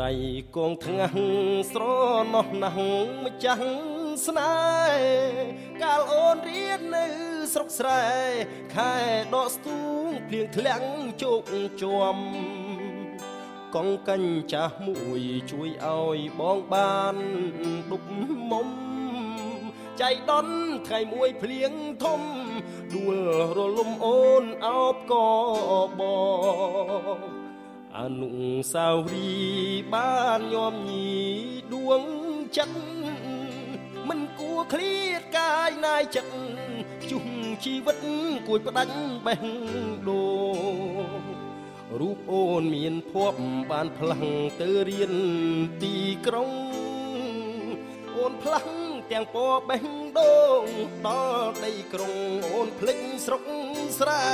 ដៃកងថ្ងាស់ស្រណោះណាស់ម្ចាស់ស្នេហ៍កាលអូនរៀននៅស្រុកស្រែខែដកស្ទូងភ្លៀងធ្លាំងជោគជាំកងកញ្ចាស់មួយជួយឲ្យបងបានដុបមុំចៃដន្យថ្ងៃមួយភ្លៀងធំដួលរលំអូនអោបកបងអនុស្សាវរីយ៍បានញោមញីដួងចិត្តមិនគួរឃ្លាតកាយណាយចិត្តជុំជីវិតគួចផ្ដាច់បេះដូងរូបអូនមានភ័ព្វបានផ្លាំងទៅរៀនទីក្រុងអូនផ្លាំងទាំងពណ៌បេះដូងដល់ដីក្រុងអូនភ្លេចស្រុកស្រែ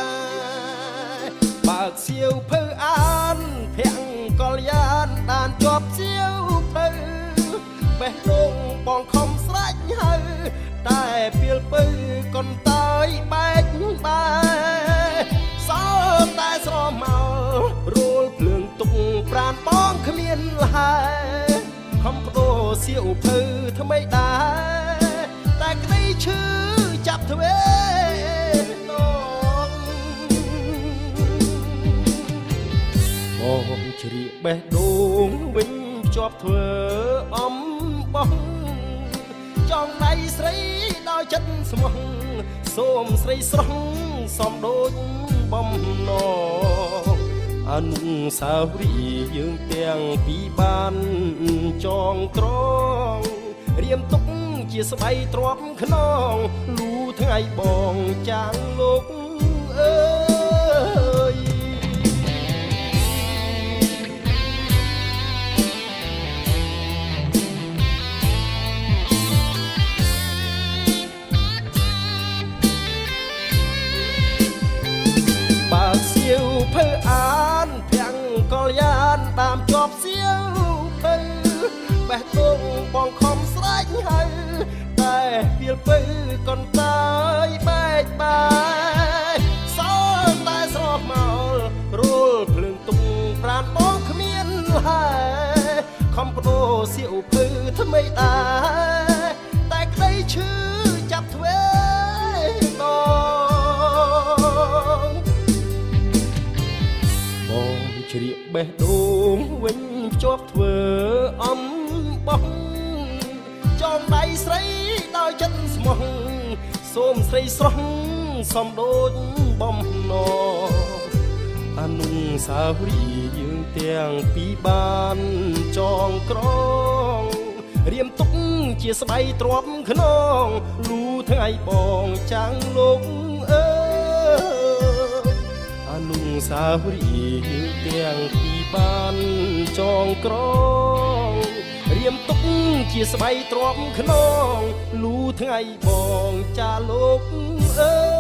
បើកសៀវភៅអានភ័ក្រកល្យានដានជាប់សៀវភៅបេះដូងបងខំស្រេចហើតែពីលពៅកុនតើយបែកបែសល់តែស្រមោលរួលភ្លើងទុកប្រានបងគ្មានលហែខំបដូរសៀវភៅថ្មីដែរតែក្តីឈឺចាប់ទ្វេនងបងជ្រៀកបេះដូងវិញជាប់ធ្វើអំបោះចង់ដៃស្រីដោយចិត្តស្មោះសូមស្រីស្រស់សំដូចបំណងអនុស្សាវរីយ៍យើងទាំងពីរបានចងក្រងរៀមទុកជាស្បៃទ្រាំខ្នងលូថ្ងៃបងចាងលោកអើយបើកសៀវភៅអានភ័ក្រកល្យានតាមជាប់សៀវភៅបេះដូងបងខំស្រេចហើយតែពីលពៅកុនតើយបែកបាយសល់តែស្រស់មករួលភ្លើងទុំប្រានបងគ្មានលហែខំបដូរសៀវភៅថ្មីដែរតែក្តីឈឺចាប់ទ្វេដងបងជ្រៀកបេះដូងវិញជាប់ធ្វើអំបោះចងដៃស្រីដោយចិត្តស្មោះសូមស្រីស្រស់សំដូចបំណងអនុស្សាវរីយ៍យើងទាំងពីរបានចងក្រងរៀមទុកជាស្បៃទ្រាំខ្នងលូថ្ងៃបងចាំងលោកអើយអនុស្សាវរីយ៍យើងទាំងពីរបានចងក្រងរៀមទុកជាស្បៃទ្រាំខ្នងលូថ្ងៃបងចាលោកអើយ